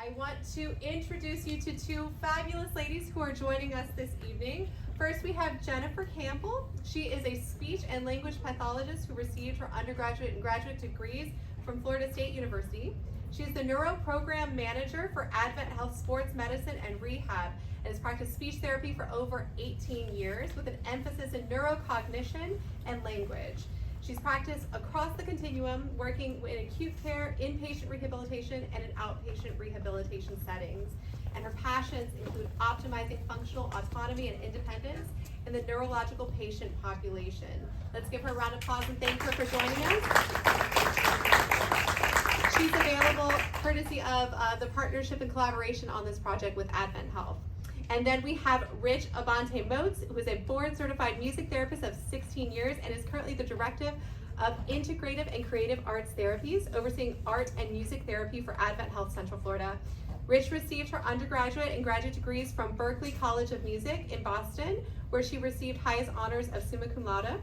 I want to introduce you to two fabulous ladies who are joining us this evening. First, we have Jennifer Campbell. She is a speech and language pathologist who received her undergraduate and graduate degrees from Florida State University. She is the neuro program manager for Advent Health Sports Medicine and Rehab and has practiced speech therapy for over 18 years with an emphasis in neurocognition and language. She's practiced across the continuum, working in acute care, inpatient rehabilitation, and in outpatient rehabilitation settings. And her passions include optimizing functional autonomy and independence in the neurological patient population. Let's give her a round of applause and thank her for joining us. She's available courtesy of the partnership and collaboration on this project with Advent Health. And then we have Rich Abante-Motes, who is a board-certified music therapist of 16 years and is currently the director of Integrative and Creative Arts Therapies, overseeing art and music therapy for Advent Health Central Florida. Rich received her undergraduate and graduate degrees from Berklee College of Music in Boston, where she received highest honors of summa cum laude.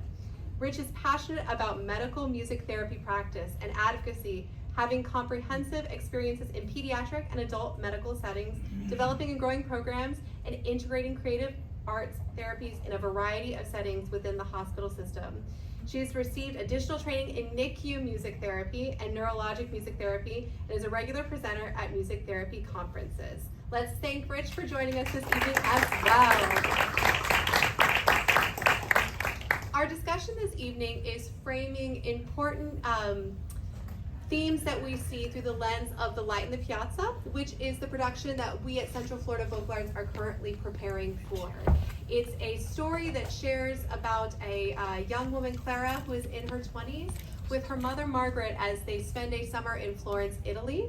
Rich is passionate about medical music therapy practice and advocacy, having comprehensive experiences in pediatric and adult medical settings, developing and growing programs, and integrating creative arts therapies in a variety of settings within the hospital system. She has received additional training in NICU music therapy and neurologic music therapy and is a regular presenter at music therapy conferences. Let's thank Rich for joining us this evening as well. Our discussion this evening is framing important themes that we see through the lens of The Light in the Piazza, which is the production that we at Central Florida Vocal Arts are currently preparing for. It's a story that shares about a young woman, Clara, who is in her 20s, with her mother, Margaret, as they spend a summer in Florence, Italy.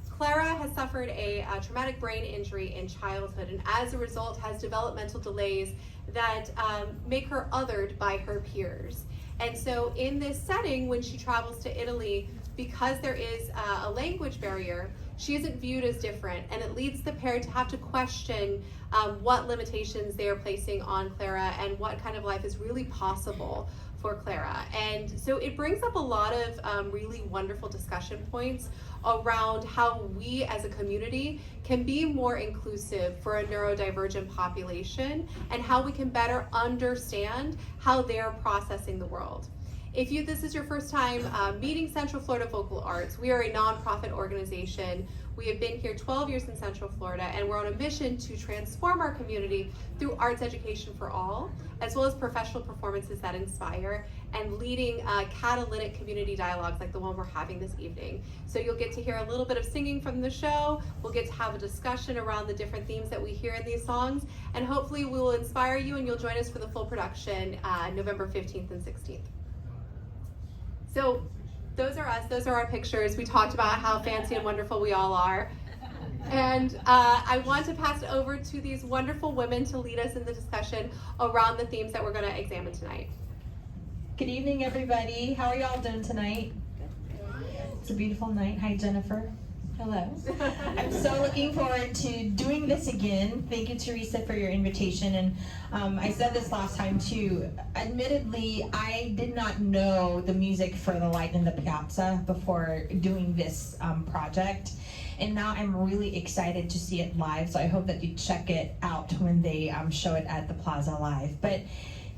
Clara has suffered a traumatic brain injury in childhood, and as a result has developmental delays that make her othered by her peers. And so in this setting, when she travels to Italy, because there is a language barrier, she isn't viewed as different, and it leads the parent to have to question what limitations they are placing on Clara and what kind of life is really possible for Clara. And so it brings up a lot of really wonderful discussion points around how we as a community can be more inclusive for a neurodivergent population and how we can better understand how they're processing the world. If this is your first time meeting Central Florida Vocal Arts, we are a nonprofit organization. We have been here 12 years in Central Florida, and we're on a mission to transform our community through arts education for all, as well as professional performances that inspire, and leading catalytic community dialogues like the one we're having this evening. So you'll get to hear a little bit of singing from the show, we'll get to have a discussion around the different themes that we hear in these songs, and hopefully we will inspire you and you'll join us for the full production November 15th and 16th. So those are us, those are our pictures. We talked about how fancy and wonderful we all are. And I want to pass it over to these wonderful women to lead us in the discussion around the themes that we're going to examine tonight. Good evening, everybody. How are y'all doing tonight? It's a beautiful night. Hi, Jennifer. Hello. I'm so looking forward to doing this again. Thank you, Teresa, for your invitation. And I said this last time too. Admittedly, I did not know the music for The Light in the Piazza before doing this project. And now I'm really excited to see it live. So I hope that you check it out when they show it at the Piazza live. But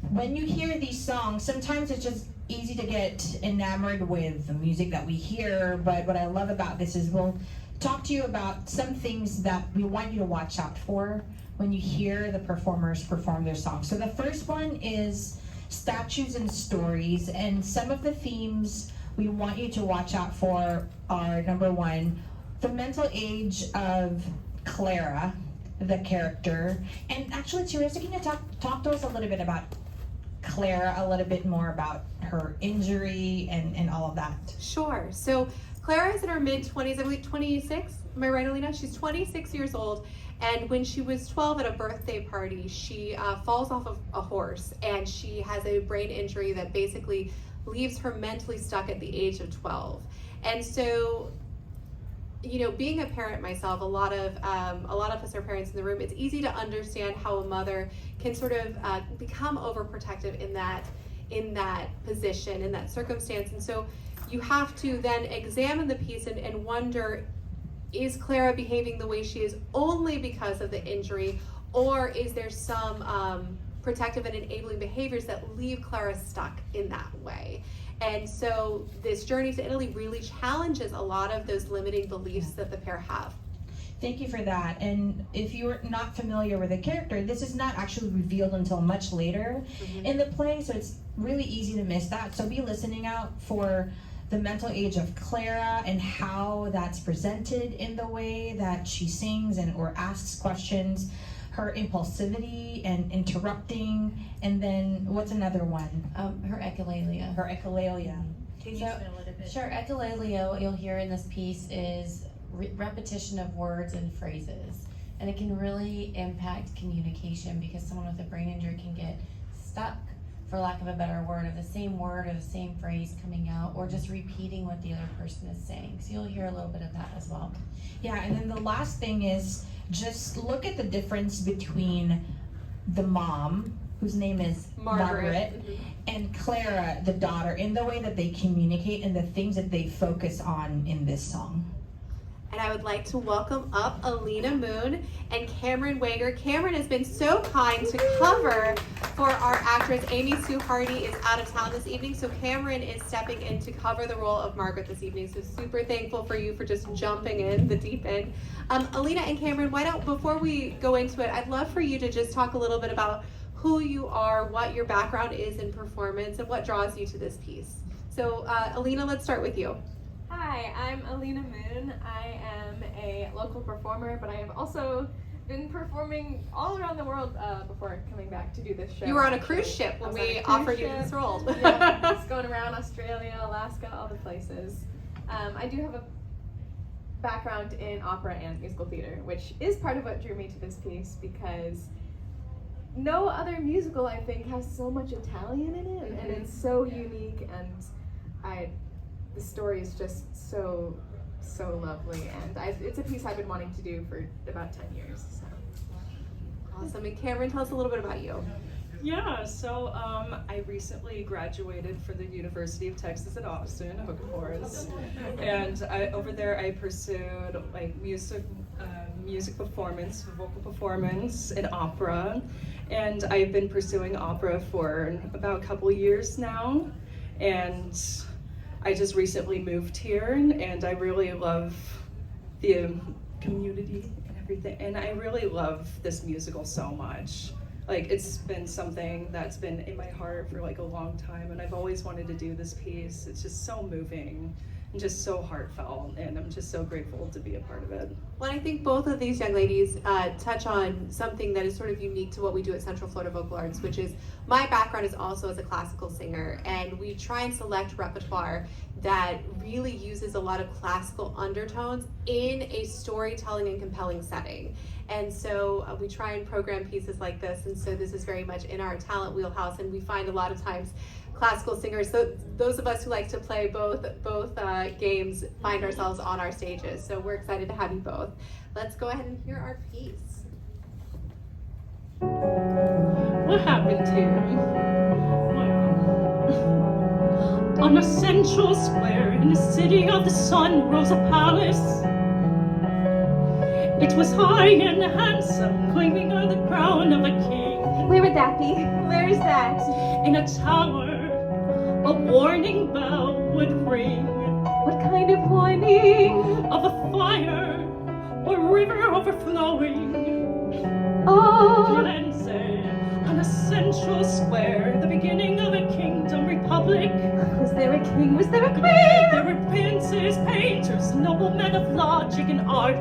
when you hear these songs, sometimes it's just easy to get enamored with the music that we hear, but what I love about this is we'll talk to you about some things that we want you to watch out for when you hear the performers perform their songs. So the first one is statues and stories, and some of the themes we want you to watch out for are, number one, the mental age of Clara, the character. And actually, Teresa, can you talk to us a little bit about Clara, a little bit more about her injury and all of that? Sure. So Clara is in her mid-20s, I believe 26. Am I right, Alina? She's 26 years old, and when she was 12 at a birthday party, she falls off of a horse, and she has a brain injury that basically leaves her mentally stuck at the age of 12. And so, you know, being a parent myself, a lot of us are parents in the room. It's easy to understand how a mother can sort of become overprotective in that position, in that circumstance. And so you have to then examine the piece and wonder, is Clara behaving the way she is only because of the injury, or is there some protective and enabling behaviors that leave Clara stuck in that way? And so this journey to Italy really challenges a lot of those limiting beliefs that the pair have. Thank you for that. And if you're not familiar with the character, this is not actually revealed until much later in the play, so it's really easy to miss that. So be listening out for the mental age of Clara and how that's presented in the way that she sings and or asks questions, her impulsivity and interrupting, and then what's another one? Her echolalia. Her echolalia. Can you explain a little bit? Sure, echolalia you'll hear in this piece is repetition of words and phrases, and it can really impact communication because someone with a brain injury can get stuck, for lack of a better word, of the same word or the same phrase coming out, or just repeating what the other person is saying. So you'll hear a little bit of that as well. Yeah, and then the last thing is just look at the difference between the mom, whose name is Margaret, and Clara, the daughter, in the way that they communicate and the things that they focus on in this song. And I would like to welcome up Alina Moon and Cameron Wager. Cameron has been so kind to cover for our actress. Amy Sue Hardy is out of town this evening, so Cameron is stepping in to cover the role of Margaret this evening. So super thankful for you for just jumping in the deep end. Alina and Cameron, why don't, before we go into it, I'd love for you to just talk a little bit about who you are, what your background is in performance, and what draws you to this piece. So Alina, let's start with you. Hi, I'm Alina Moon. I am a local performer, but I have also been performing all around the world before coming back to do this show. You were on a cruise ship when we offered you this role. Yeah, just going around Australia, Alaska, all the places. I do have a background in opera and musical theater, which is part of what drew me to this piece because no other musical, I think, has so much Italian in it, and it's so unique, and the story is just so lovely, and it's a piece I've been wanting to do for about 10 years. So. Awesome. And Cameron, tell us a little bit about you. Yeah, so I recently graduated from the University of Texas at Austin, Hook 'em Horns, and over there I pursued like music performance, vocal performance, and opera, and I've been pursuing opera for about a couple years now, and I just recently moved here, and I really love the community and everything, and I really love this musical so much. Like, it's been something that's been in my heart for like a long time, and I've always wanted to do this piece. It's just so moving and just so heartfelt, and I'm just so grateful to be a part of it. Well, I think both of these young ladies touch on something that is sort of unique to what we do at Central Florida Vocal Arts, which is my background is also as a classical singer, and we try and select repertoire that really uses a lot of classical undertones in a storytelling and compelling setting. And so we try and program pieces like this, and so this is very much in our talent wheelhouse, and we find a lot of times classical singers, so those of us who like to play both games find ourselves on our stages. So we're excited to have you both. Let's go ahead and hear our piece. What happened here? Well, on a central square in the city of the sun rose a palace. It was high and handsome, claiming the crown of a king. Where would that be? Where is that? In a tower, a warning bell would ring. What kind of warning? Of a fire or river overflowing. Oh, Florence, on a central square, the beginning of a kingdom republic. was there a king? Was there a queen? There were princes, painters, noblemen of logic and art.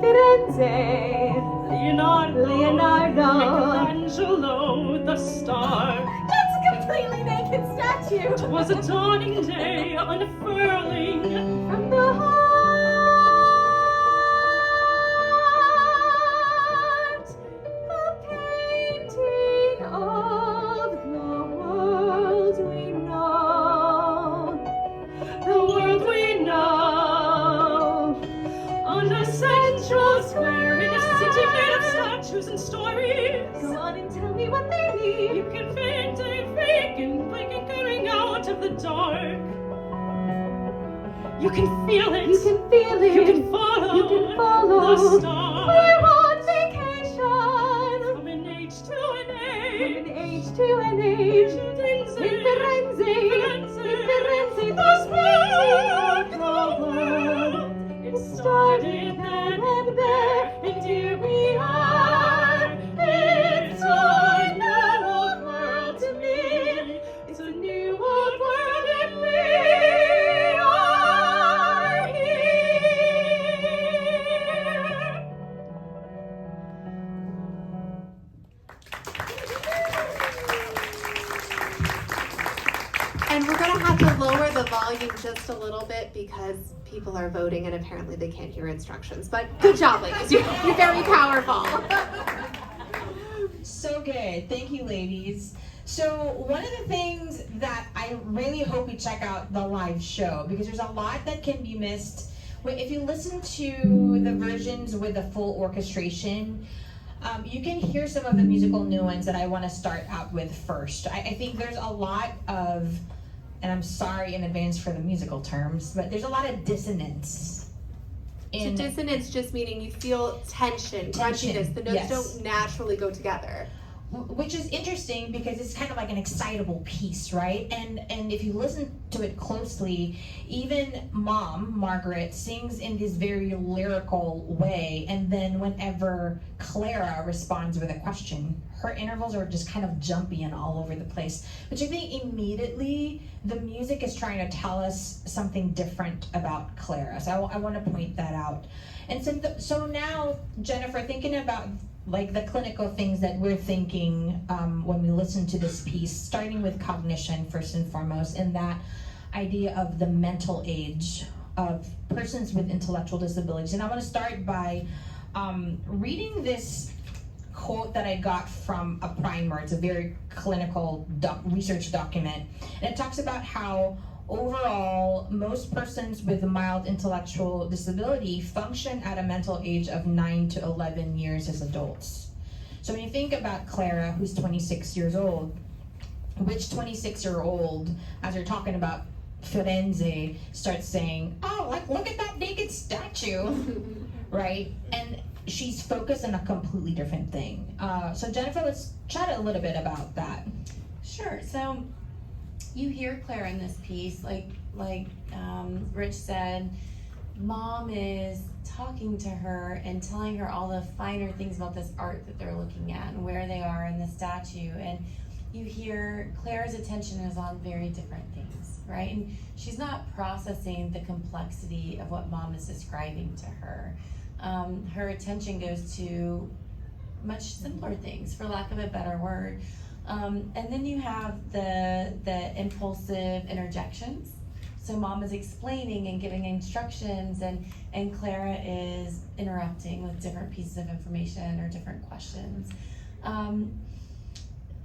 Firenze. Leonardo, Michelangelo, the star. That's a completely naked statue. 'Twas a dawning day, unfurling From the heart, the painting of the world we know. the world we know. On a central square in a city made of statues and stories. Go on and tell me what they mean. You can faint and fake and blink and coming out of the dark. You can feel it. You can feel it. You can follow. You can follow. The star. We're on vacation. From an age to an age. From an age to an age. In Firenze. There's beauty of the world. It started then and there, and here we are. It's a new old world to me. It's a new old world, and we are here. And we're gonna have to lower the volume just a little bit because people are voting and apparently they can't hear instructions. But good job, ladies. You're very powerful. So good. Thank you, ladies. So one of the things that I really hope we check out the live show, because there's a lot that can be missed. If you listen to the versions with the full orchestration, you can hear some of the musical nuance that I want to start out with first. I think there's a lot of, and I'm sorry in advance for the musical terms, but there's a lot of dissonance. So dissonance just meaning you feel tension, crunchiness. The notes yes. don't naturally go together. Which is interesting because it's kind of like an excitable piece, right? And if you listen to it closely, even Mom, Margaret, sings in this very lyrical way, and then whenever Clara responds with a question, her intervals are just kind of jumpy and all over the place, which I think immediately the music is trying to tell us something different about Clara. So I want to point that out. And so now, Jennifer, thinking about like the clinical things that we're thinking when we listen to this piece, starting with cognition first and foremost, and that idea of the mental age of persons with intellectual disabilities. And I want to start by reading this quote that I got from a primer. It's a very clinical research document, and it talks about how overall, most persons with a mild intellectual disability function at a mental age of 9 to 11 years as adults. So when you think about Clara, who's 26 years old, which 26-year-old, as you're talking about Firenze, starts saying, oh, like, look at that naked statue, right? And she's focused on a completely different thing. So Jennifer, let's chat a little bit about that. Sure. So you hear Clara in this piece, like Rich said, Mom is talking to her and telling her all the finer things about this art that they're looking at and where they are in the statue. And you hear Clara's attention is on very different things, right? And she's not processing the complexity of what Mom is describing to her. Her attention goes to much simpler things, for lack of a better word. And then you have the impulsive interjections. So Mom is explaining and giving instructions, and Clara is interrupting with different pieces of information or different questions.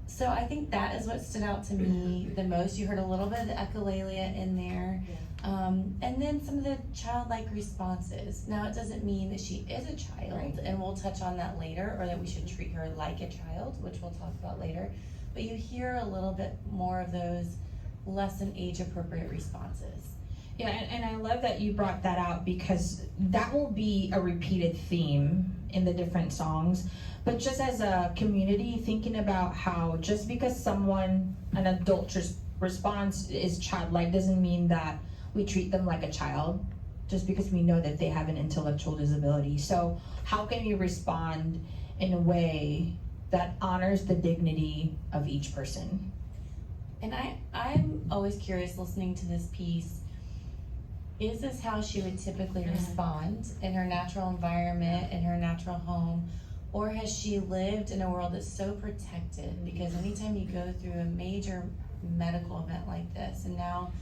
So I think that is what stood out to me the most. You heard a little bit of the echolalia in there. And then some of the childlike responses. Now, it doesn't mean that she is a child, right, and we'll touch on that later, or that we should treat her like a child, which we'll talk about later. But you hear a little bit more of those less than age-appropriate responses. Yeah, and I love that you brought that out, because that will be a repeated theme in the different songs. But just as a community, thinking about how just because an adult response is childlike doesn't mean that we treat them like a child, just because we know that they have an intellectual disability. So how can we respond in a way that honors the dignity of each person? And I'm always curious listening to this piece, is this how she would typically respond in her natural environment, in her natural home? Or has she lived in a world that's so protected? Because anytime you go through a major medical event like this, and now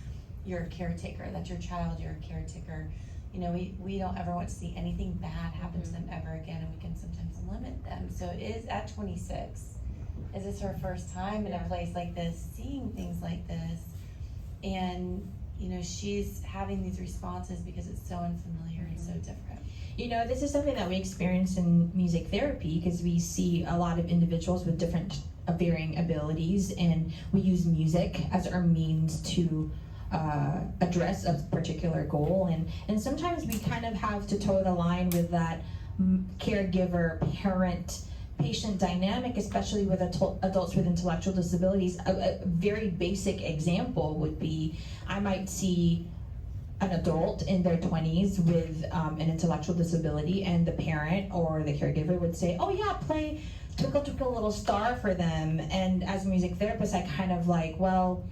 you're a caretaker, that's your child, you're a caretaker, you know, we don't ever want to see anything bad happen to them ever again, and we can sometimes limit them. So it is at 26, is this her first time in a place like this, seeing things like this? And, you know, she's having these responses because it's so unfamiliar and so different. You know, this is something that we experience in music therapy, because we see a lot of individuals with different varying abilities, and we use music as our means to address a particular goal, and sometimes we kind of have to toe the line with that caregiver, parent, patient dynamic, especially with adults with intellectual disabilities. A very basic example would be, I might see an adult in their 20s with an intellectual disability, and the parent or the caregiver would say, oh yeah, play Twinkle Twinkle Little Star for them. And as a music therapist, I kind of like, well,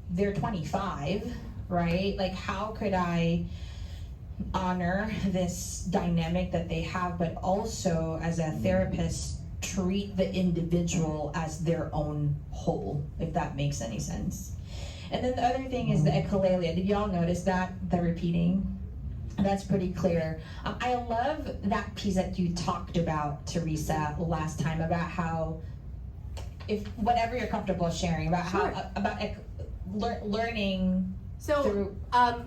they're 25, right? Like, how could I honor this dynamic that they have, but also as a therapist treat the individual as their own whole, if that makes any sense. And then the other thing is the echolalia. Did y'all notice that, the repeating? That's pretty clear. I love that piece that you talked about, Teresa, last time, about how, if whatever you're comfortable sharing, about Sure. how about learning. So through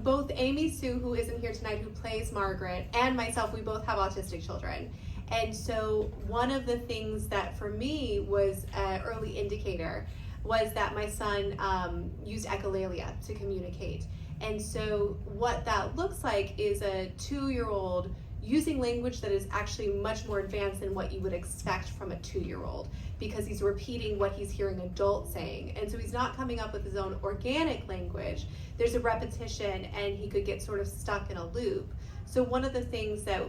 both Amy Sue, who isn't here tonight, who plays Margaret, and myself, we both have autistic children. And so one of the things that for me was an early indicator was that my son used echolalia to communicate. And so what that looks like is a 2-year-old using language that is actually much more advanced than what you would expect from a 2-year-old, because he's repeating what he's hearing adults saying. And so he's not coming up with his own organic language. There's a repetition, and he could get sort of stuck in a loop. So one of the things that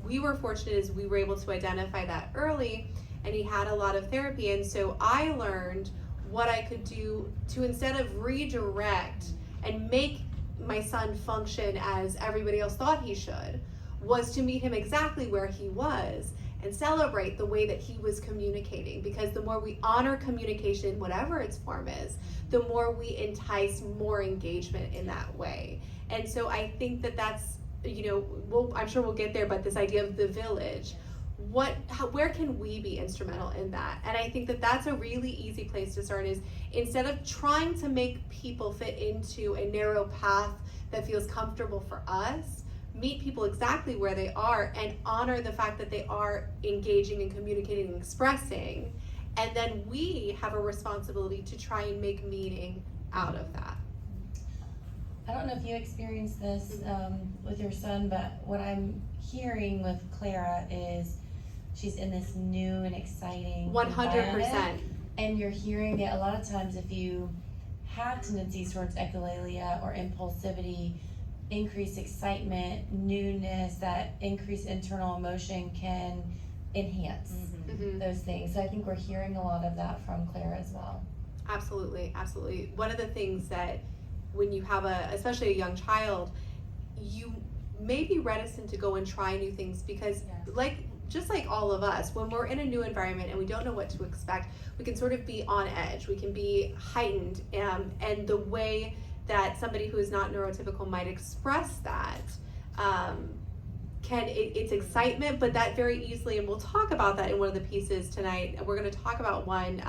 we were fortunate is we were able to identify that early, and he had a lot of therapy. And so I learned what I could do to, instead of redirect and make my son function as everybody else thought he should, was to meet him exactly where he was and celebrate the way that he was communicating. Because the more we honor communication, whatever its form is, the more we entice more engagement in that way. And so I think that that's, I'm sure we'll get there, but this idea of the village, where can we be instrumental in that? And I think that that's a really easy place to start, is instead of trying to make people fit into a narrow path that feels comfortable for us, meet people exactly where they are and honor the fact that they are engaging and communicating and expressing. And then we have a responsibility to try and make meaning out of that. I don't know if you experienced this with your son, but what I'm hearing with Clara is she's in this new and exciting 100%. And you're hearing it a lot of times. If you have tendencies towards echolalia or impulsivity, increased excitement, newness, that increased internal emotion can enhance those things. So I think we're hearing a lot of that from Clara as well. Absolutely, absolutely. One of the things that when you have especially a young child, you may be reticent to go and try new things, because just like all of us, when we're in a new environment and we don't know what to expect, we can sort of be on edge, we can be heightened, and the way that somebody who is not neurotypical might express that, it's excitement, but that very easily, and we'll talk about that in one of the pieces tonight. We're going to talk about one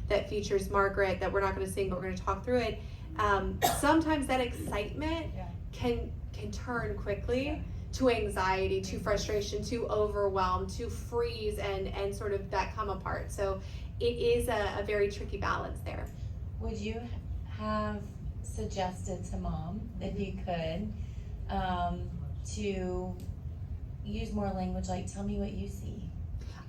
that features Margaret that we're not going to sing, but we're going to talk through it. Sometimes that excitement can turn quickly to anxiety, to frustration, to overwhelm, to freeze, and sort of that come apart. So it is a very tricky balance there. Would you have suggested to mom, if you could, to use more language like, tell me what you see?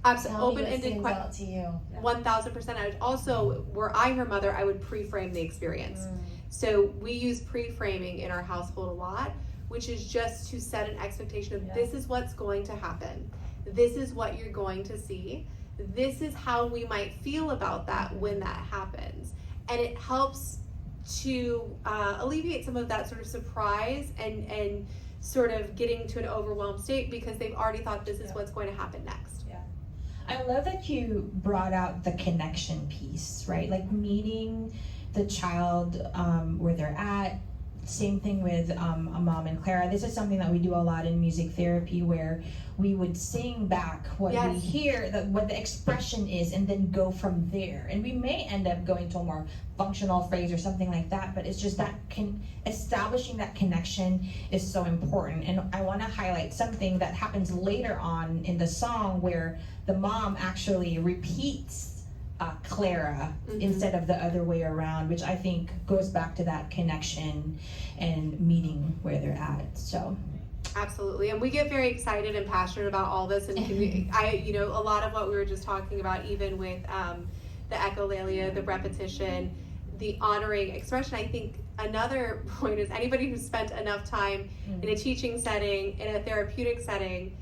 Absolutely, open-ended question to you. 1000%. I would also, were I her mother, I would pre-frame the experience. So we use pre-framing in our household a lot, which is just to set an expectation of this is what's going to happen. This is what you're going to see. This is how we might feel about that when that happens. And it helps to alleviate some of that sort of surprise and sort of getting to an overwhelmed state, because they've already thought this is what's going to happen next. I love that you brought out the connection piece, right? Like meeting the child where they're at. Same thing with a mom and Clara. This is something that we do a lot in music therapy, where we would sing back what we hear, what the expression is, and then go from there. And we may end up going to a more functional phrase or something like that, but it's just that establishing that connection is so important. And I want to highlight something that happens later on in the song, where the mom actually repeats Clara instead of the other way around, which I think goes back to that connection and meeting where they're at. So absolutely, and we get very excited and passionate about all this, and a lot of what we were just talking about, even with the echolalia, the repetition, the honoring expression. I think another point is anybody who's spent enough time in a teaching setting, in a therapeutic setting,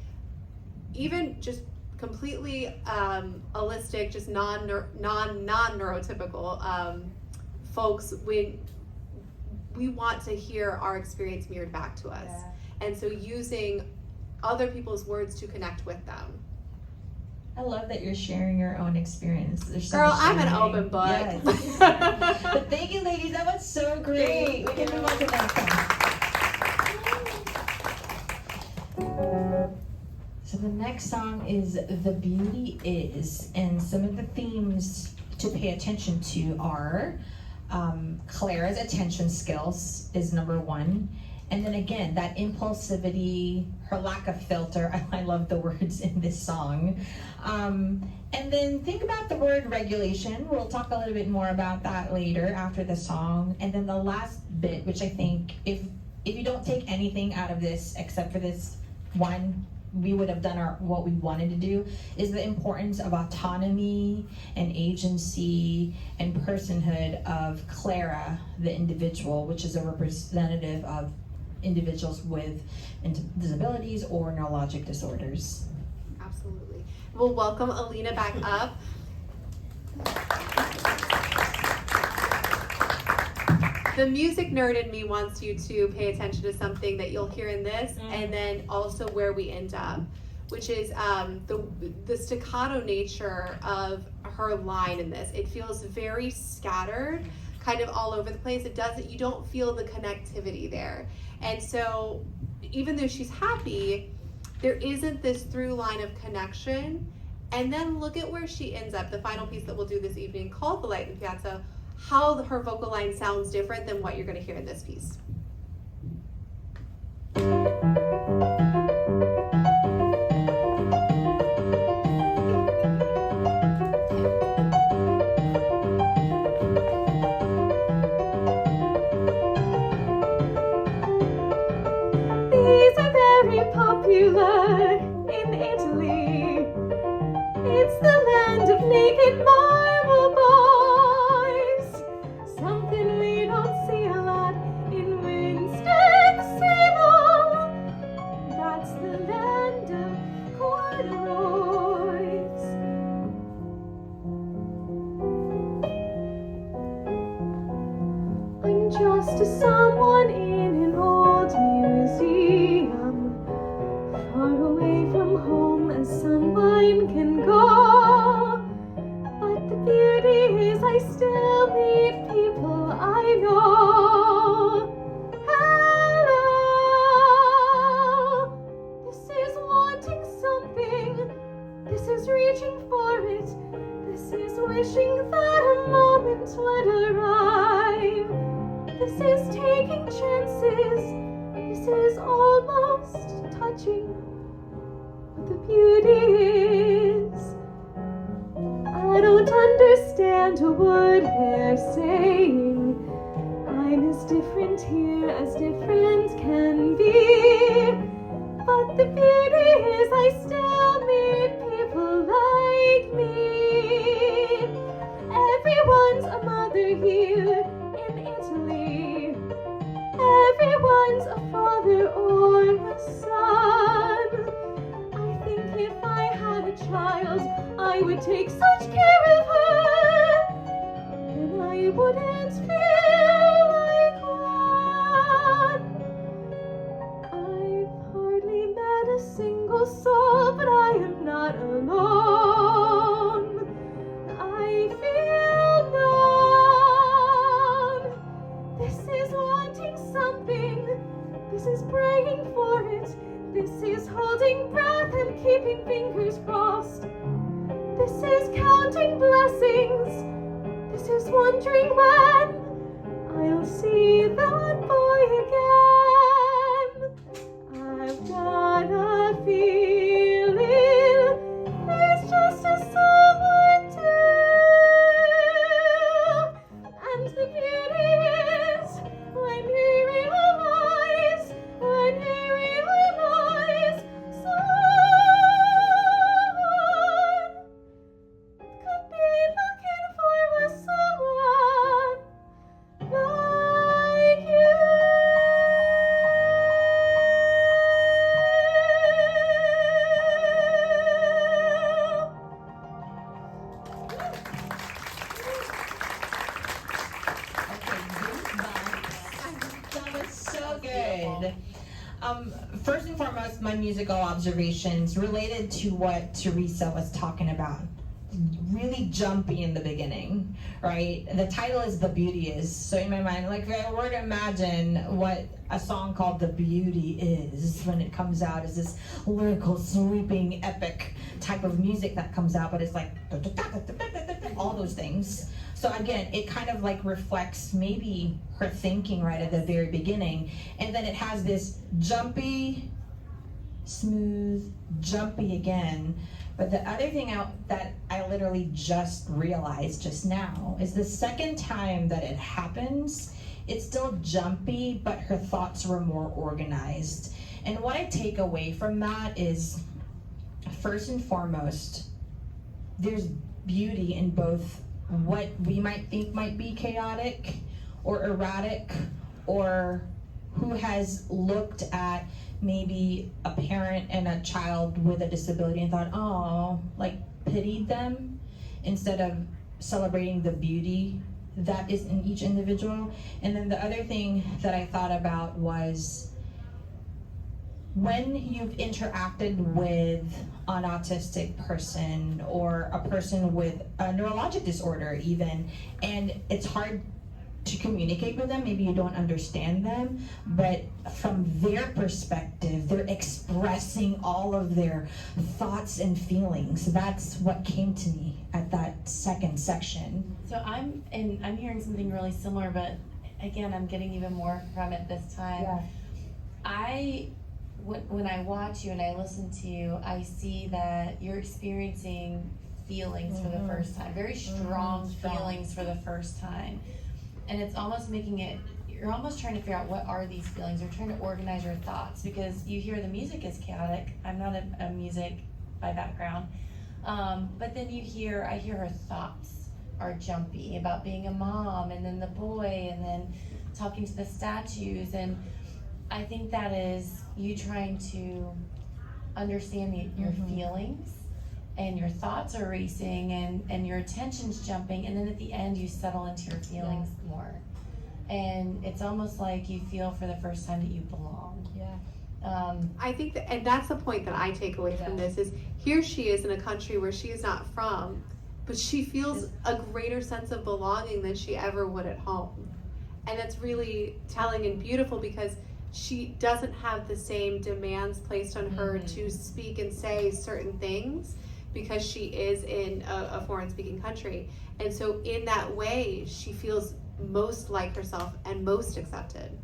even just completely holistic, just non-neurotypical folks, we want to hear our experience mirrored back to us. And so using other people's words to connect with them. I love that you're sharing your own experience. Girl, I'm an open book. Yes. But thank you, ladies. That was so great. We can move on to the next one. So the next song is The Beauty Is, and some of the themes to pay attention to are Clara's attention skills is number one. And then again, that impulsivity, her lack of filter. I love the words in this song. And then think about the word regulation. We'll talk a little bit more about that later after the song. And then the last bit, which I think if you don't take anything out of this except for this one, we would have done what we wanted to do, is the importance of autonomy and agency and personhood of Clara, the individual, which is a representative of individuals with disabilities or neurologic disorders. Absolutely. We'll welcome Alina back up. The music nerd in me wants you to pay attention to something that you'll hear in this, and then also where we end up, which is the staccato nature of her line in this. It feels very scattered, kind of all over the place. You don't feel the connectivity there. And so even though she's happy, there isn't this through line of connection. And then look at where she ends up, the final piece that we'll do this evening called The Light in Piazza, how her vocal line sounds different than what you're going to hear in this piece. These are very popular in Italy. It's the land of naked marble boys. Something we don't see a lot in Winston-Salem. That's the land of corduroys. I'm just someone in an old museum, far away from home as someone can go. But the beauty is I still meet people I know. Hello, this is wanting something, this is reaching for it, this is wishing that a moment would arrive. This is taking chances, this is almost touching what the beauty is. I don't understand a word they're saying. I'm as different here as different can be. But the beauty is I still meet people like me. Everyone's a mother here in Italy. Everyone's a father or a son. I think if I had a child, I would take such care of her, then I wouldn't feel like one. I've hardly met a single soul, but I am not alone. I feel known. This is wanting something, this is praying for it, this is holding breath and keeping fingers crossed. This is counting blessings, this is wondering when I'll see that boy again. I've got a feeling there's just a someone my musical observations related to what Teresa was talking about. Really jumpy in the beginning, right? The title is The Beauty Is. So in my mind, like, if I were to imagine what a song called The Beauty Is when it comes out, is this lyrical, sweeping, epic type of music that comes out, but it's like all those things. So again, it kind of like reflects maybe her thinking right at the very beginning, and then it has this jumpy, smooth, jumpy again. But the other thing that I literally just realized just now is the second time that it happens, it's still jumpy, but her thoughts were more organized. And what I take away from that is, first and foremost, there's beauty in both what we might think might be chaotic or erratic, or who has looked at maybe a parent and a child with a disability and thought, oh, like pitied them, instead of celebrating the beauty that is in each individual. And then the other thing that I thought about was, when you've interacted with an autistic person or a person with a neurologic disorder even, and it's hard to communicate with them, maybe you don't understand them, but from their perspective, they're expressing all of their thoughts and feelings. That's what came to me at that second section. So I'm hearing something really similar, but again, I'm getting even more from it this time. Yeah. When I watch you and I listen to you, I see that you're experiencing feelings for the first time, very strong feelings for the first time. And it's almost making it, you're almost trying to figure out what are these feelings. You're trying to organize your thoughts, because you hear the music is chaotic. I'm not a music by background. But then I hear her thoughts are jumpy about being a mom, and then the boy, and then talking to the statues. And I think that is you trying to understand your feelings, and your thoughts are racing, and your attention's jumping, and then at the end you settle into your feelings more. And it's almost like you feel for the first time that you belong. I think that, and that's the point that I take away from this, is here she is in a country where she is not from, but she feels a greater sense of belonging than she ever would at home. And that's really telling and beautiful, because she doesn't have the same demands placed on her to speak and say certain things, because she is in a foreign speaking country. And so in that way, she feels most like herself and most accepted.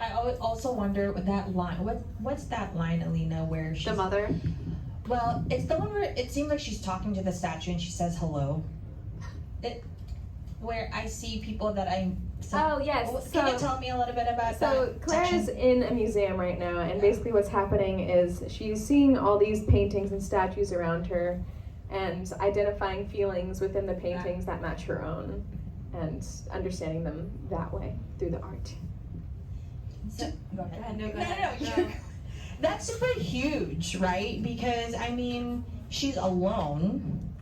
I also wonder with that line, what's that line, Alina, where she's... The mother? Well, it's the one where it seems like she's talking to the statue and she says hello. Where I see people that Oh, yes. Can you tell me a little bit about that? So Clara's in a museum right now, and basically what's happening is she's seeing all these paintings and statues around her and identifying feelings within the paintings that match her own, and understanding them that way through the art. So, go ahead. No. That's super huge, right? Because, I mean, she's alone,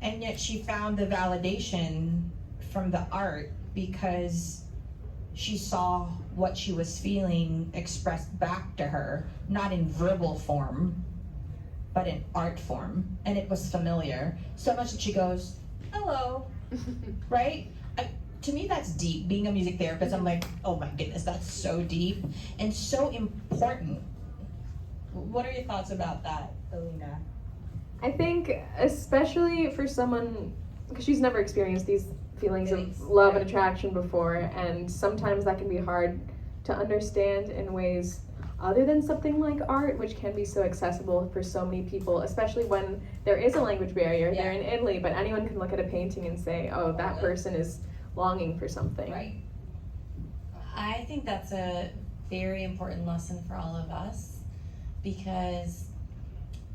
and yet she found the validation from the art, because she saw what she was feeling expressed back to her, not in verbal form, but in art form. And it was familiar, so much that she goes, hello, right? To me, that's deep. Being a music therapist, I'm like, oh my goodness, that's so deep and so important. What are your thoughts about that, Alina? I think especially for someone, because she's never experienced these feelings of love and attraction before, and sometimes that can be hard to understand in ways other than something like art, which can be so accessible for so many people, especially when there is a language barrier. They're in Italy, but anyone can look at a painting and say, oh, that person is longing for something. Right. I think that's a very important lesson for all of us, because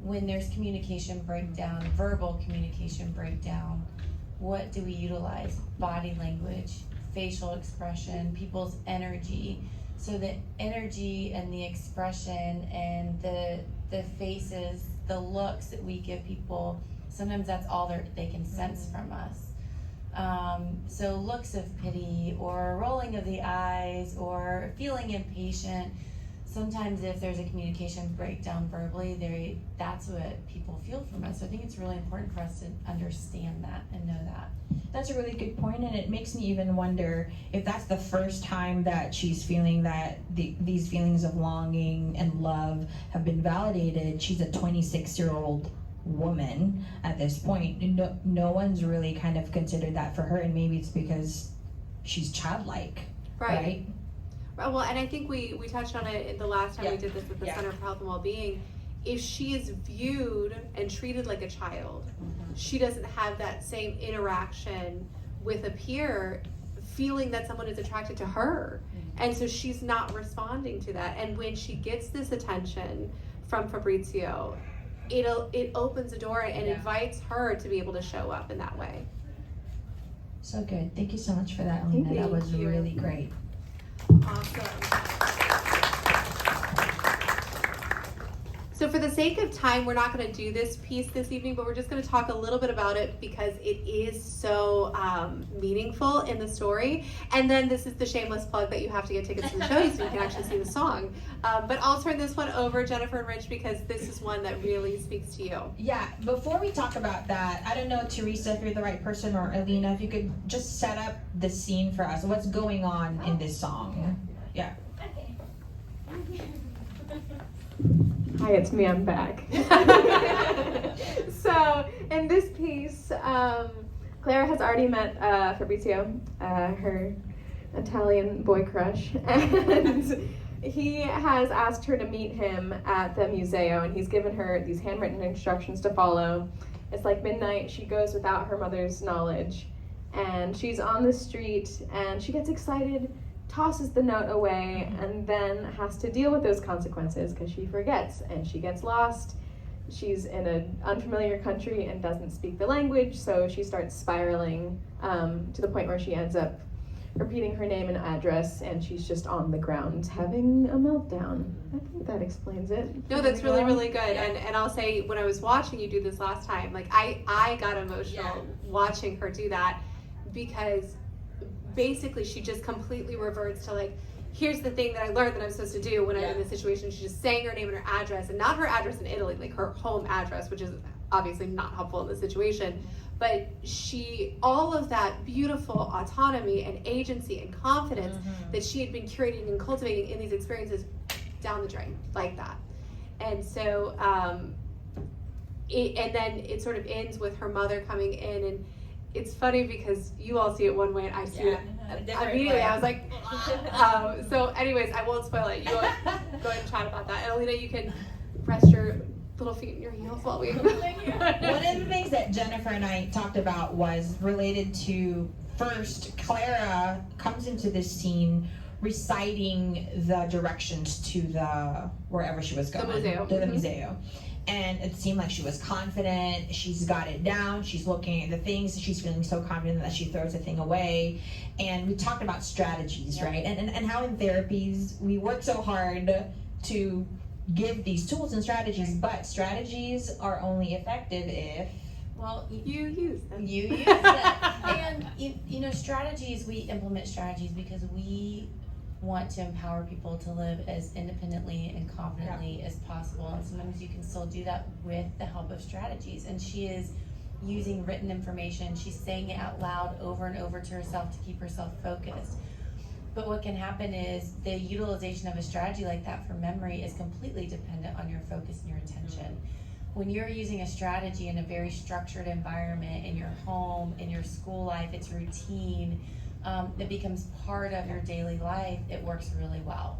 when there's communication breakdown, verbal communication breakdown, what do we utilize? Body language, facial expression, people's energy. So the energy and the expression and the faces, the looks that we give people, sometimes that's all they can sense from us. So looks of pity, or rolling of the eyes, or feeling impatient. sometimes if there's a communication breakdown verbally, that's what people feel from us. So I think it's really important for us to understand that and know that. That's a really good point, and it makes me even wonder if that's the first time that she's feeling that these feelings of longing and love have been validated. She's a 26-year-old woman at this point. No one's really kind of considered that for her, and maybe it's because she's childlike, right? Well, and I think we touched on it the last time we did this with the Center for Health and Wellbeing. If she is viewed and treated like a child, she doesn't have that same interaction with a peer, feeling that someone is attracted to her. And so she's not responding to that. And when she gets this attention from Fabrizio, it opens a door and invites her to be able to show up in that way. So good. Thank you so much for that, Alina. That was really great. Awesome. So for the sake of time, we're not going to do this piece this evening, but we're just going to talk a little bit about it because it is so meaningful in the story. And then this is the shameless plug that you have to get tickets to the show so you can actually see the song. But I'll turn this one over, Jennifer and Rich, because this is one that really speaks to you. Yeah, before we talk about that, I don't know, Teresa, if you're the right person, or Alina, if you could just set up the scene for us. What's going on in this song? Yeah. Hi, it's me, I'm back. So, in this piece, Clara has already met Fabrizio, her Italian boy crush, and he has asked her to meet him at the museo, and he's given her these handwritten instructions to follow. It's like midnight, she goes without her mother's knowledge, and she's on the street, and she gets excited, tosses the note away, and then has to deal with those consequences because she forgets and she gets lost. She's in an unfamiliar country and doesn't speak the language, so she starts spiraling to the point where she ends up repeating her name and address, and she's just on the ground having a meltdown. I think that explains it. No, that's really, really good. And I'll say, when I was watching you do this last time, like I got emotional watching her do that, because basically she just completely reverts to, like, here's the thing that I learned that I'm supposed to do when I'm in this situation. She's just saying her name and her address, and not her address in Italy, like her home address, which is obviously not helpful in this situation. But all of that beautiful autonomy and agency and confidence that she had been curating and cultivating in these experiences, down the drain like that. And so, and then it sort of ends with her mother coming in, and it's funny because you all see it one way and I see it immediately. I was like, so anyways, I won't spoil it. You go ahead and chat about that. And Alina, you can rest your little feet in your heels while we... One of the things that Jennifer and I talked about was related to, first, Clara comes into this scene reciting the directions to wherever she was going. The museo. And it seemed like she was confident, she's got it down, she's looking at the things, she's feeling so confident that she throws the thing away. And we talked about strategies, right? And how in therapies we work so hard to give these tools and strategies, but strategies are only effective if you use them. And you know, strategies, we implement strategies because we want to empower people to live as independently and confidently as possible, and sometimes you can still do that with the help of strategies. And she is using written information, she's saying it out loud over and over to herself to keep herself focused. But what can happen is the utilization of a strategy like that for memory is completely dependent on your focus and your attention. When you're using a strategy in a very structured environment, in your home, in your school life, it's routine, it becomes part of your daily life, it works really well.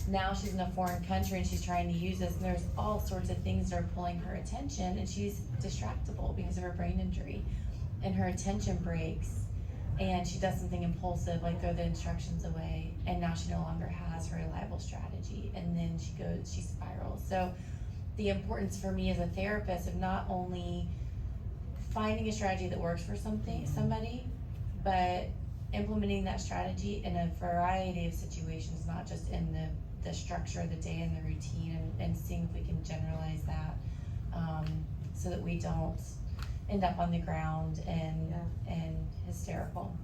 Now she's in a foreign country and she's trying to use this, and there's all sorts of things that are pulling her attention, and she's distractible because of her brain injury, and her attention breaks, and she does something impulsive like throw the instructions away, and now she no longer has her reliable strategy, and then she spirals. So the importance for me as a therapist of not only finding a strategy that works for somebody, but implementing that strategy in a variety of situations, not just in the structure of the day and the routine, and seeing if we can generalize that, so that we don't end up on the ground and hysterical.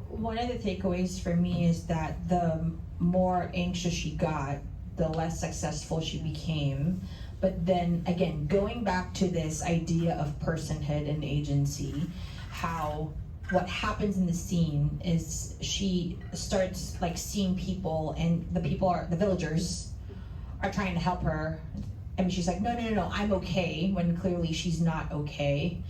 One of the takeaways for me is that the more anxious she got, the less successful she became. But then again, going back to this idea of personhood and agency, how what happens in the scene is she starts like seeing people, and the villagers are trying to help her. I mean, she's like, no, I'm okay, when clearly she's not okay.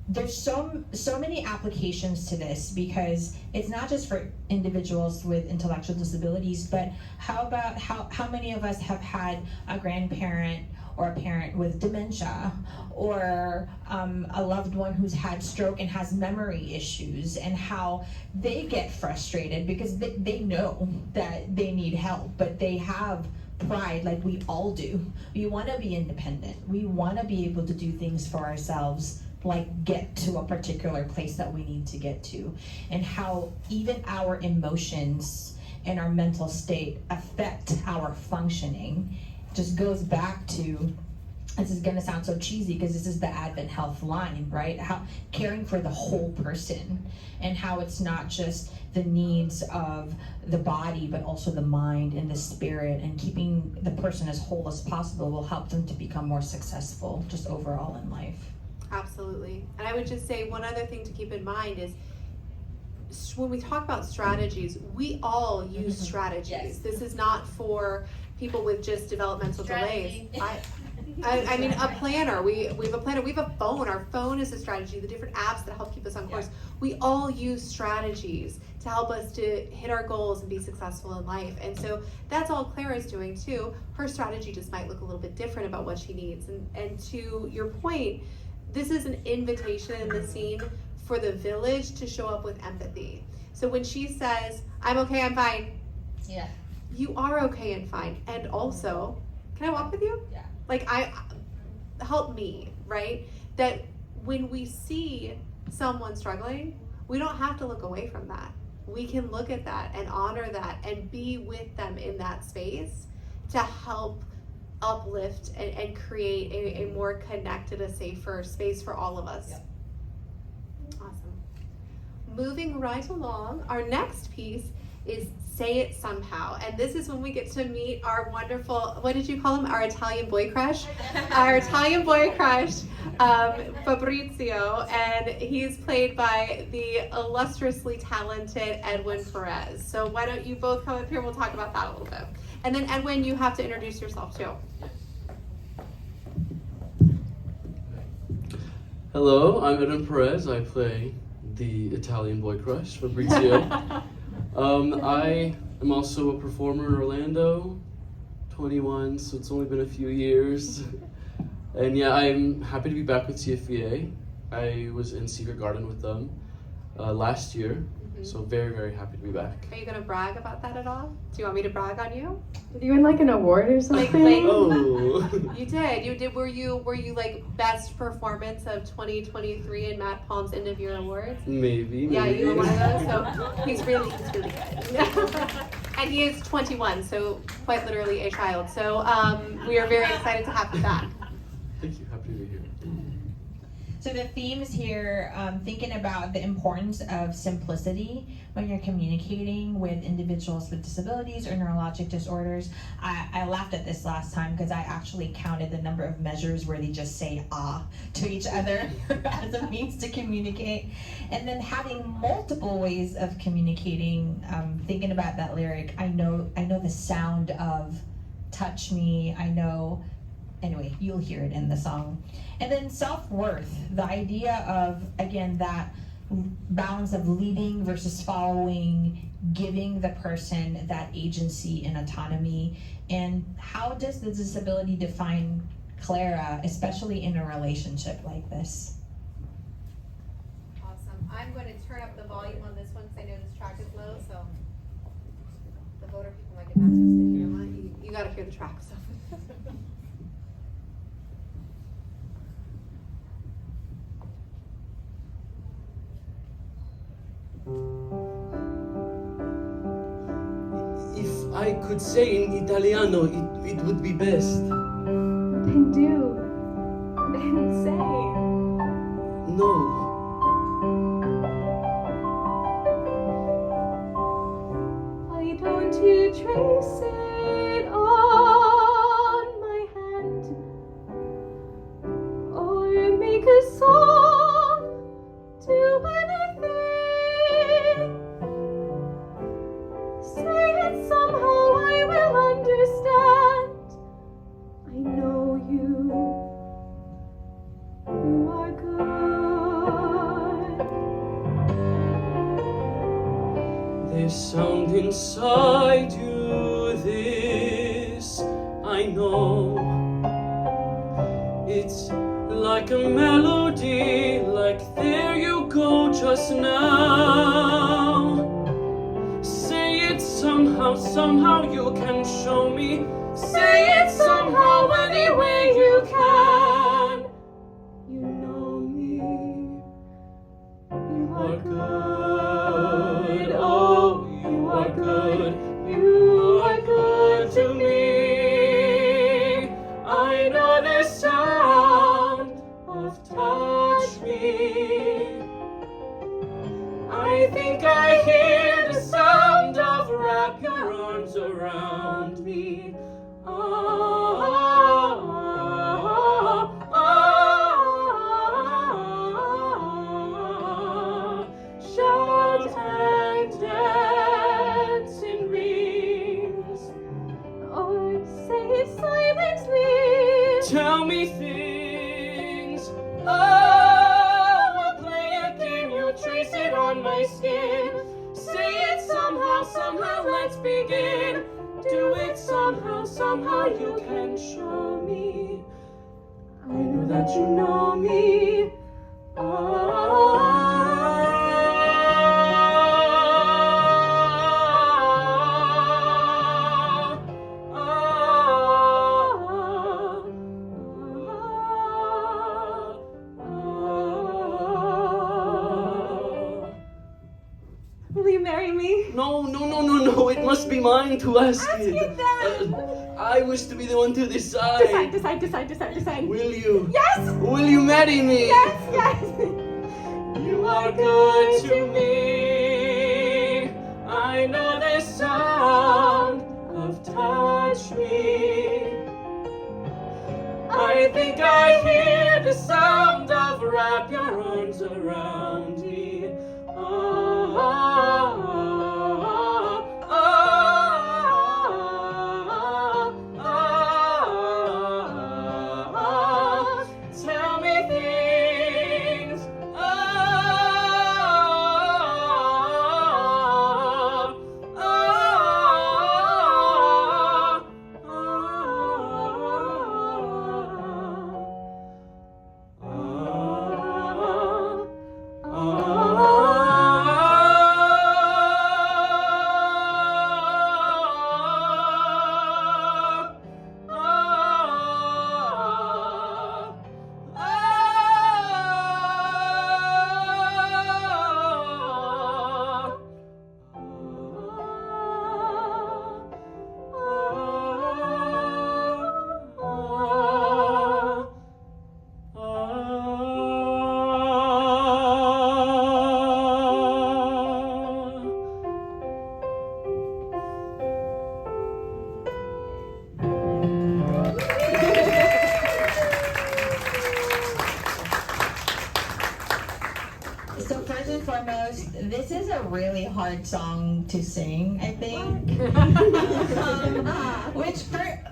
There's so many applications to this, because it's not just for individuals with intellectual disabilities, but how many of us have had a grandparent or a parent with dementia, or a loved one who's had stroke and has memory issues, and how they get frustrated because they know that they need help, but they have pride like we all do. We want to be independent. We want to be able to do things for ourselves, like get to a particular place that we need to get to, and how even our emotions and our mental state affect our functioning. It just goes back to, this is going to sound so cheesy because this is the Advent Health line, right? How caring for the whole person, and how it's not just the needs of the body, but also the mind and the spirit, and keeping the person as whole as possible will help them to become more successful just overall in life. Absolutely. And I would just say one other thing to keep in mind is, when we talk about strategies, we all use strategies. Yes. This is not for people with just developmental delays. I mean, a planner. We have a planner. We have a phone. Our phone is a strategy. The different apps that help keep us on course. We all use strategies to help us to hit our goals and be successful in life. And so that's all Clara's doing too. Her strategy just might look a little bit different about what she needs. And to your point, this is an invitation in the scene for the village to show up with empathy. So when she says, I'm okay, I'm fine. Yeah. You are okay and fine. And also, can I walk with you? Yeah. Like, help me, right? That when we see someone struggling, we don't have to look away from that. We can look at that and honor that and be with them in that space to help uplift and create a more connected, a safer space for all of us. Yep. Awesome. Moving right along, our next piece is Say It Somehow. And this is when we get to meet our wonderful, what did you call him? Our Italian boy crush? Our Italian boy crush, Fabrizio. And he's played by the illustriously talented Edwin Perez. So why don't you both come up here and we'll talk about that a little bit. And then Edwin, you have to introduce yourself too. Hello, I'm Edwin Perez. I play the Italian boy crush, Fabrizio. I am also a performer in Orlando, 21, so it's only been a few years. And yeah, I'm happy to be back with CFVA. I was in Secret Garden with them last year, so very, very happy to be back. Are you gonna brag about that at all? Do you want me to brag on you? Did you win like an award or something? Oh! You did. Were you like best performance of 2023 in Matt Palm's end of year awards? Maybe. Yeah, you were one of those. So he's really good. And he is 21, so quite literally a child. So we are very excited to have him back. Thank you. Happy to be here. So the themes here, thinking about the importance of simplicity when you're communicating with individuals with disabilities or neurologic disorders. I laughed at this last time because I actually counted the number of measures where they just say to each other as a means to communicate. And then having multiple ways of communicating, thinking about that lyric, I know the sound of touch me, anyway, you'll hear it in the song. And then self-worth, the idea of, again, that balance of leading versus following, giving the person that agency and autonomy. And how does the disability define Clara, especially in a relationship like this? Awesome. I'm going to turn up the volume on this one because I know this track is low, so the voter people might get mad at us, but you got to hear the track. So. If I could say in Italiano, it would be best. Then do. Then say. No. Why don't you trace it? make a song, do anything. Say it somehow, I will understand. I know you are good. There's sound inside you, this I know. It's like a melody, like there you go just now. Say it somehow, somehow you can show me. Say it somehow, any way you can. You know me, you are good. Oh, you are good. You are good to me. I know the sound of touch me. I think I hear the sound of wrap your arms around me. Shout and dance in rings. Or say it silently. Tell me things. Oh, we'll play a game. You trace it on my skin. Say it somehow, somehow. Let's begin. Do it somehow, somehow. You can show me. I know that you know me. Will you marry me? No, it must be mine to ask Ask it. it then. I wish to be the one to decide. Decide. Will you? Yes! Will you marry me? Yes! You are good to me. I know the sound of touch me. I think I hear the sound of wrap your arms around me. Tell me things. So first and foremost, this is a really hard song to sing, I think. Which,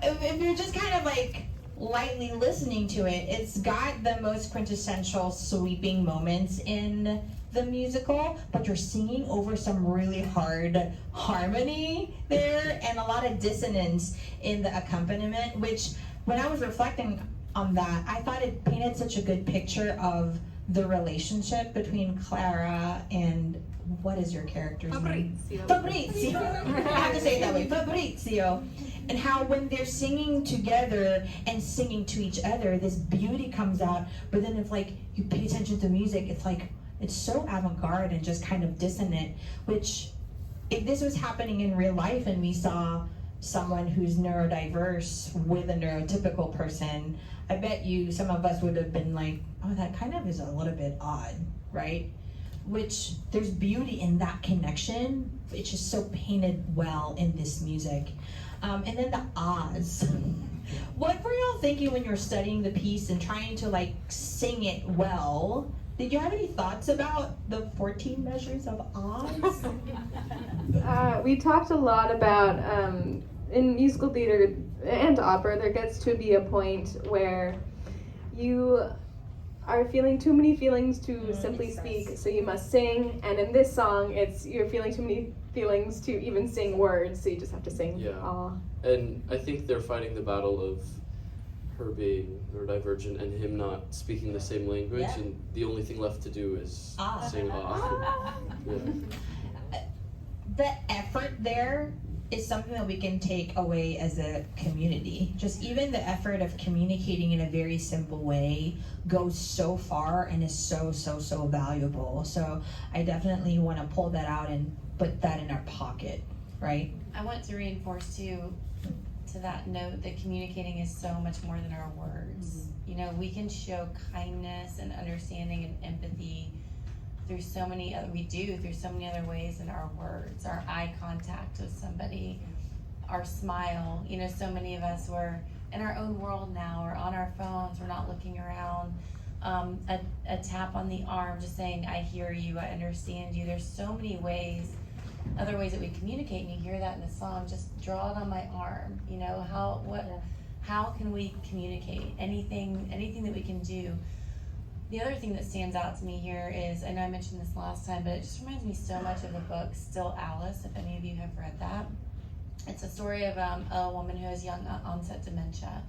if you're just kind of like lightly listening to it, it's got the most quintessential sweeping moments in the musical, but you're singing over some really hard harmony there and a lot of dissonance in the accompaniment, which when I was reflecting on that, I thought it painted such a good picture of the relationship between Clara and what is your character's name? Fabrizio. I have to say it that way. Fabrizio. And how when they're singing together and singing to each other, this beauty comes out. But then if like you pay attention to music, it's like it's so avant-garde and just kind of dissonant. Which, if this was happening in real life and we saw someone who's neurodiverse with a neurotypical person, I bet you some of us would have been like, oh, that kind of is a little bit odd, right? Which there's beauty in that connection. It's just so painted well in this music. And then the ahs. What were y'all thinking when you were studying the piece and trying to like sing it well? Did you have any thoughts about the 14 measures of Oz? We talked a lot about in musical theater and opera, there gets to be a point where you are feeling too many feelings to simply speak, so you must sing. And in this song, it's you're feeling too many feelings to even sing words, so you just have to sing. Yeah. Aw. And I think they're fighting the battle of her being neurodivergent and him not speaking the same language, Yeah. and the only thing left to do is sing ah. Yeah. The effort there is something that we can take away as a community. Just even the effort of communicating in a very simple way goes so far and is so valuable. So I definitely want to pull that out and put that in our pocket, right? I want to reinforce too, to that note, that communicating is so much more than our words. You know, we can show kindness and understanding and empathy through so many other ways than our words. Our eye contact with somebody, our smile. You know, so many of us were in our own world now. We're on our phones. We're not looking around. A tap on the arm, just saying, "I hear you. I understand you." There's so many ways, other ways that we communicate, and you hear that in the song. Just draw it on my arm. You know, how can we communicate? Anything that we can do. The other thing that stands out to me here is, I know I mentioned this last time, but it just reminds me so much of the book Still Alice, if any of you have read that. It's a story of a woman who has young onset dementia.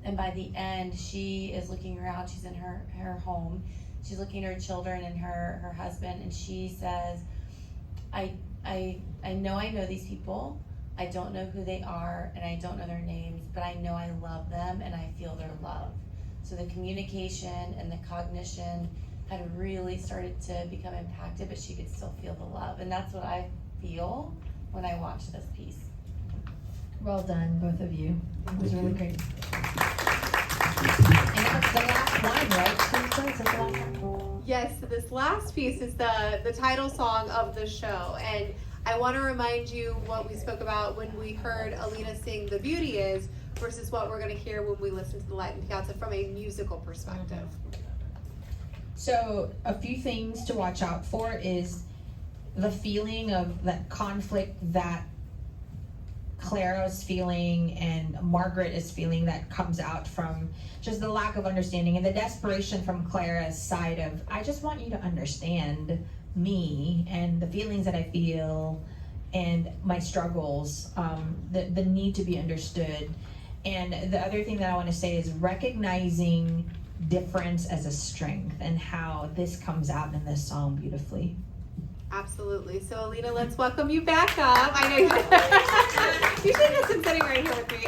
And by the end, she is looking around, she's in her home, she's looking at her children and her husband, and she says, I know these people, I don't know who they are, and I don't know their names, but I know I love them and I feel their love. So the communication and the cognition had really started to become impacted, but she could still feel the love. And that's what I feel when I watch this piece. Well done, both of you. It was really great. And that's the last one, right? Teresa? Is that the last one? Yes, this last piece is the title song of the show. And I want to remind you what we spoke about when we heard Alina sing The Beauty Is versus what we're going to hear when we listen to the Light in the Piazza from a musical perspective. So a few things to watch out for is the feeling of that conflict that Clara is feeling and Margaret is feeling that comes out from just the lack of understanding and the desperation from Clara's side of, I just want you to understand me and the feelings that I feel and my struggles, the need to be understood. And the other thing that I want to say is recognizing difference as a strength and how this comes out in this song beautifully. Absolutely. So Alina, let's welcome you back up. I know you should have been sitting right here with me.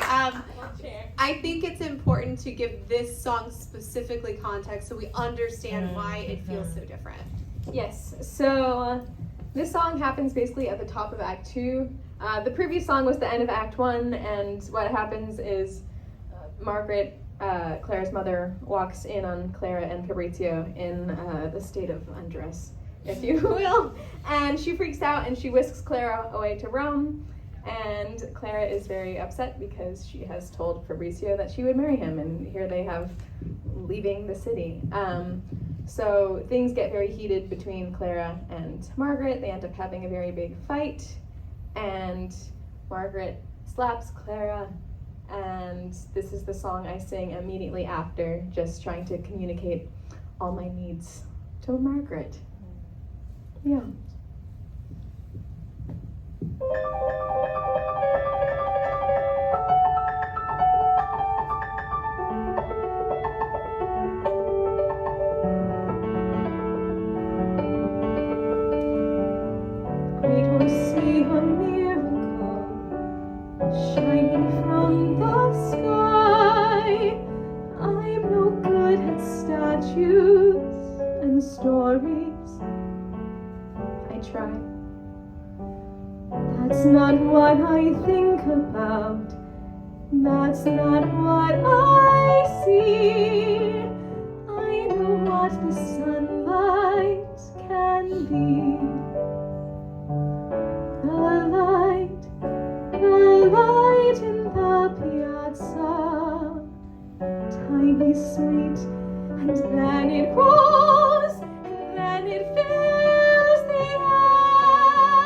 I think it's important to give this song specifically context so we understand why it feels so different. Yes, so this song happens basically at the top of Act 2. The previous song was the end of Act 1, and what happens is Margaret, Clara's mother, walks in on Clara and Fabrizio in the state of undress, if you will, and she freaks out and she whisks Clara away to Rome, and Clara is very upset because she has told Fabrizio that she would marry him, and here they have leaving the city. So things get very heated between Clara and Margaret. They end up having a very big fight, and Margaret slaps Clara, and this is the song I sing immediately after, just trying to communicate all my needs to Margaret. Yeah. I don't see a miracle shining from the sky. I'm no good at statues and stories. I try. That's not what I think about. That's not what I see. I know what the sunlight can be. The light in the piazza. really sweet, and then it grows, and then it fills the air.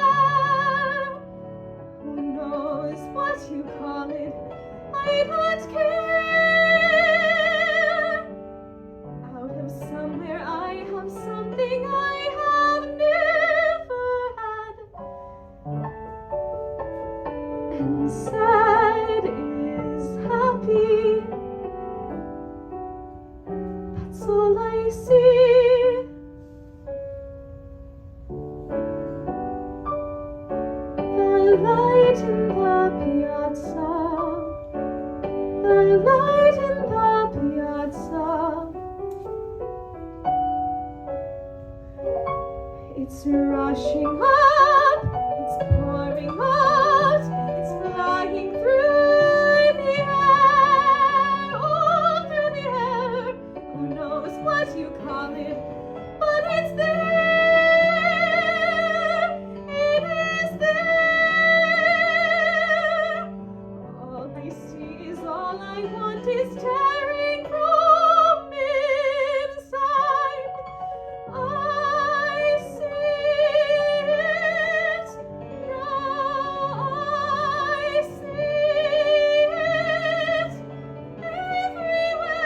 Who knows what you call it? I don't care. Out of somewhere I have something I have never had. And sad is happy. That's all I see. The light in the piazza. The light in the piazza. It's rushing up, it's pouring out, it's flying through the air, all through the air. Who knows what you call it, but it's there. It is there. All I see is all I want is tearing from inside. I see it now. I see it everywhere.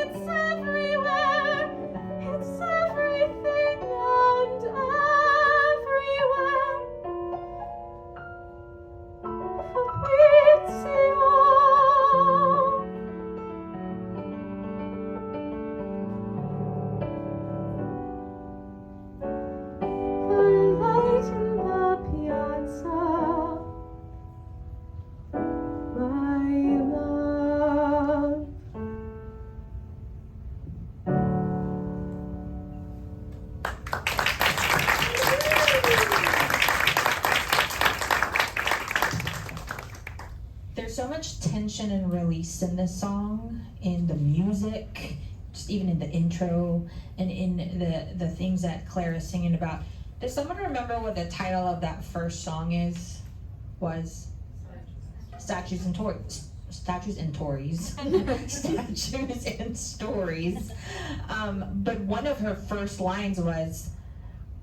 It's everywhere. It's everything and everywhere. Fabrizio. The light in the piazza, my love. There's so much tension and release in this song, in the music, just even in the intro, and in the things that Clara's singing about. Does someone remember what the title of that first song was? Statues and Tories. Statues and Tories. Statues and Stories. But one of her first lines was,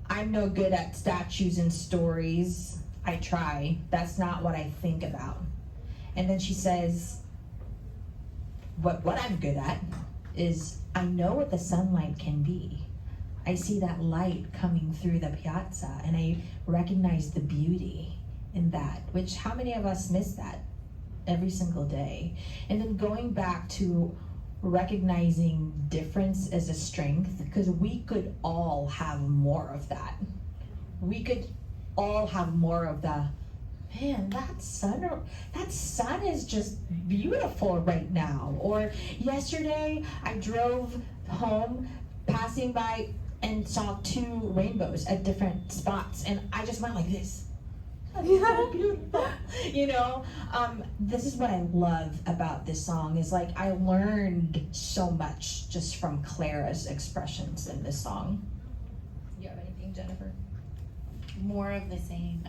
"I'm no good at statues and stories. I try. That's not what I think about." And then she says, what I'm good at is I know what the sunlight can be. I see that light coming through the piazza, and I recognize the beauty in that, which how many of us miss that every single day? And then going back to recognizing difference as a strength, because we could all have more of that. We could all have more of the, man, that sun is just beautiful right now. Or yesterday I drove home passing by and saw 2 rainbows at different spots, and I just went like this. That's so beautiful. You know, this is what I love about this song, is like I learned so much just from Clara's expressions in this song. You have anything, Jennifer? More of the same.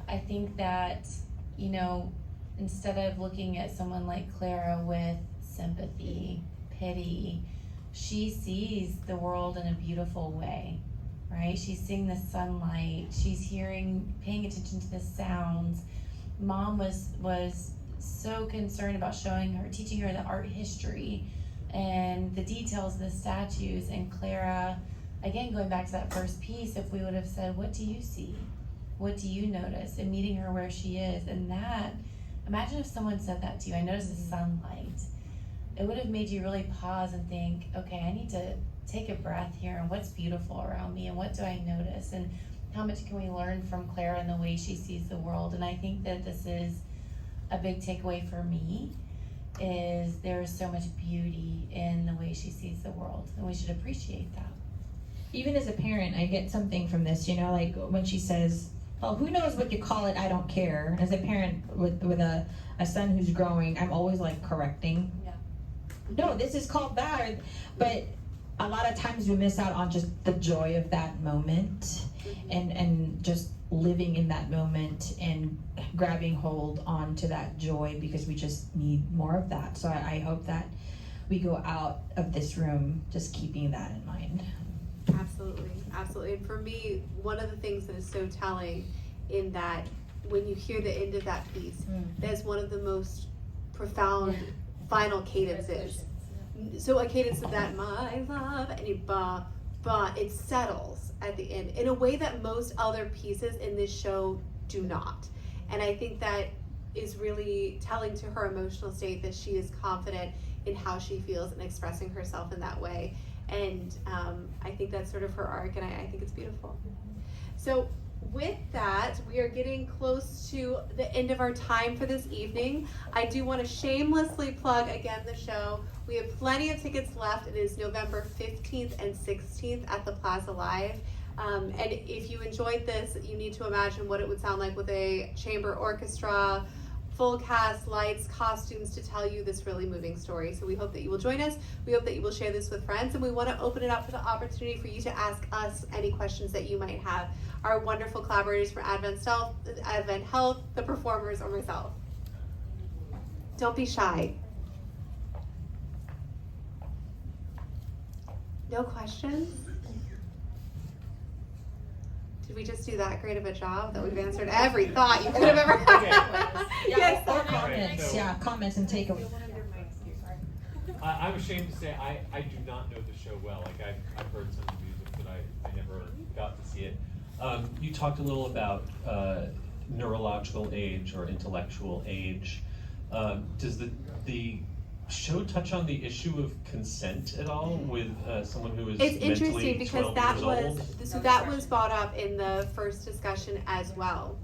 I think that, you know, instead of looking at someone like Clara with sympathy, pity, she sees the world in a beautiful way, right? She's seeing the sunlight, she's paying attention to the sounds. Mom was so concerned about teaching her the art history and the details of the statues. And Clara, again, going back to that first piece, if we would have said, what do you see? What do you notice? And meeting her where she is. And that, imagine if someone said that to you, I noticed the sunlight. It would have made you really pause and think, okay, I need to take a breath here, and what's beautiful around me, and what do I notice, and how much can we learn from Clara and the way she sees the world. And I think that this is a big takeaway for me, is there is so much beauty in the way she sees the world, and we should appreciate that. Even as a parent, I get something from this, you know, like when she says, well, who knows what you call it, I don't care. As a parent with a son who's growing, I'm always like correcting. Yeah. No, this is called that. But a lot of times we miss out on just the joy of that moment, and just living in that moment and grabbing hold onto that joy, because we just need more of that. So I hope that we go out of this room just keeping that in mind. Absolutely, absolutely. And for me, one of the things that is so telling in that when you hear the end of that piece, that's one of the most profound final cadences. So a cadence of that, my love, and you ba, it settles at the end in a way that most other pieces in this show do not. And I think that is really telling to her emotional state, that she is confident in how she feels and expressing herself in that way. And I think that's sort of her arc, and I think it's beautiful. So with that, we are getting close to the end of our time for this evening. I do want to shamelessly plug again the show. We have plenty of tickets left. It is November 15th and 16th at the Plaza Live. And if you enjoyed this, you need to imagine what it would sound like with a chamber orchestra, full cast, lights, costumes to tell you this really moving story. So we hope that you will join us. We hope that you will share this with friends, and we want to open it up for the opportunity for you to ask us any questions that you might have. Our wonderful collaborators for Advent Health, the performers, or myself. Don't be shy. No questions? Did we just do that great of a job that we've answered every thought you could have ever had? Yes. Or comments, comments and takeaways. I'm ashamed to say I do not know the show well. Like I've heard some of the music, but I never got to see it. You talked a little about neurological age or intellectual age. Does the show touch on the issue of consent at all with someone who is It's interesting mentally because 12 that years old? that was brought up in the first discussion as well.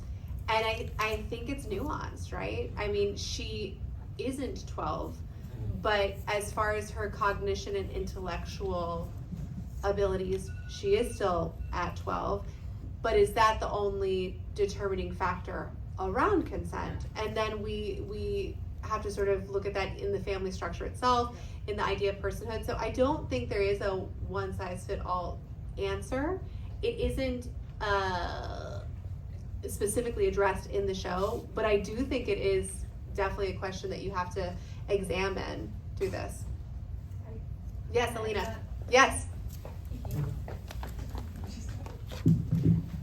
And I think it's nuanced, right? I mean, she isn't 12, but as far as her cognition and intellectual abilities, she is still at 12. But is that the only determining factor around consent? And then we have to sort of look at that in the family structure itself, in the idea of personhood. So I don't think there is a one-size-fits-all answer. It isn't specifically addressed in the show, but I do think it is definitely a question that you have to examine through this. Yes, Alina. Yes.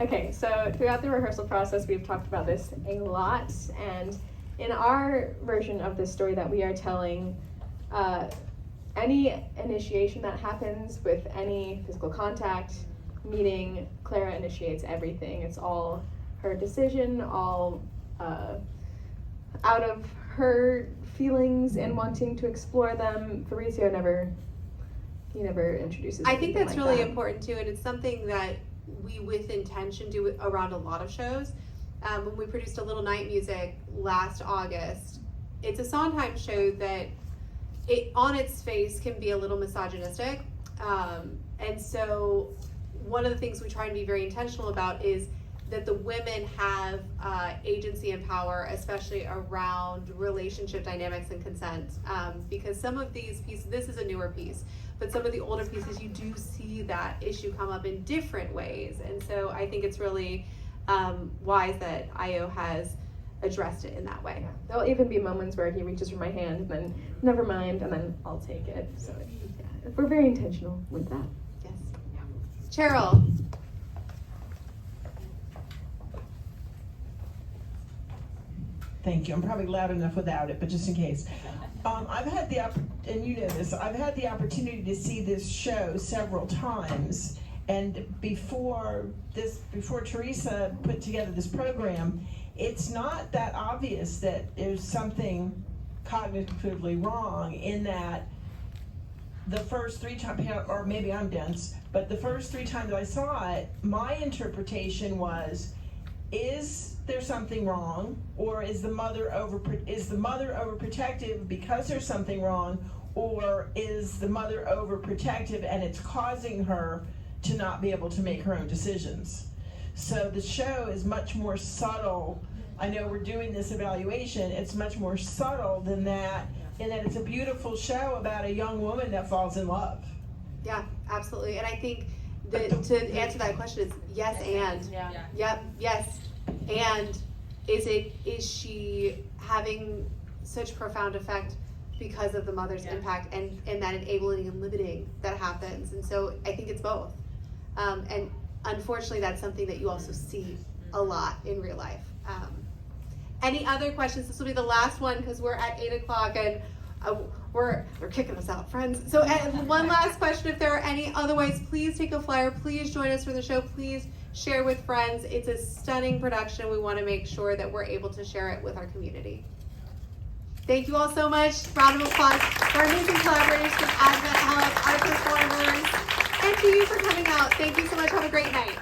Okay, so throughout the rehearsal process, we've talked about this a lot, and in our version of this story that we are telling, any initiation that happens with any physical contact, meeting, Clara initiates everything. It's all her decision, all out of her feelings and wanting to explore them. Fabrizio never introduces. I think that's anything really like that. important too, and it's something that we with intention do around a lot of shows. When we produced A Little Night Music last August, it's a Sondheim show that it on its face can be a little misogynistic. And so one of the things we try to be very intentional about is that the women have agency and power, especially around relationship dynamics and consent. Because some of these pieces, this is a newer piece, but some of the older pieces, you do see that issue come up in different ways. And so I think it's really wise that Ayo has addressed it in that way. There'll even be moments where he reaches for my hand and then, never mind, and then I'll take it. So yeah, we're very intentional with that. Yes. Cheryl. Thank you. I'm probably loud enough without it, but just in case. I've had and you know this, I've had the opportunity to see this show several times. And before Teresa put together this program, it's not that obvious that there's something cognitively wrong in that the first 3 times, or maybe I'm dense, but the first 3 times I saw it, my interpretation was, is there something wrong, or is the mother overprotective because there's something wrong, or is the mother overprotective and it's causing her to not be able to make her own decisions? So the show is much more subtle. I know we're doing this evaluation, it's much more subtle than that, in that it's a beautiful show about a young woman that falls in love. Yeah, absolutely. And I think that to answer that question is yes and. Yeah. Yep, yes. And is she having such profound effect because of the mother's impact and that enabling and limiting that happens. And so I think it's both. And unfortunately, that's something that you also see a lot in real life. Any other questions? This will be the last one because we're at 8 o'clock and they're kicking us out, friends. So one last question, if there are any. Otherwise, please take a flyer. Please join us for the show. Please share with friends. It's a stunning production. We want to make sure that we're able to share it with our community. Thank you all so much. Round of applause for our amazing collaborators from Advent Health, our performers, and to you for coming out. Thank you so much. Have a great night.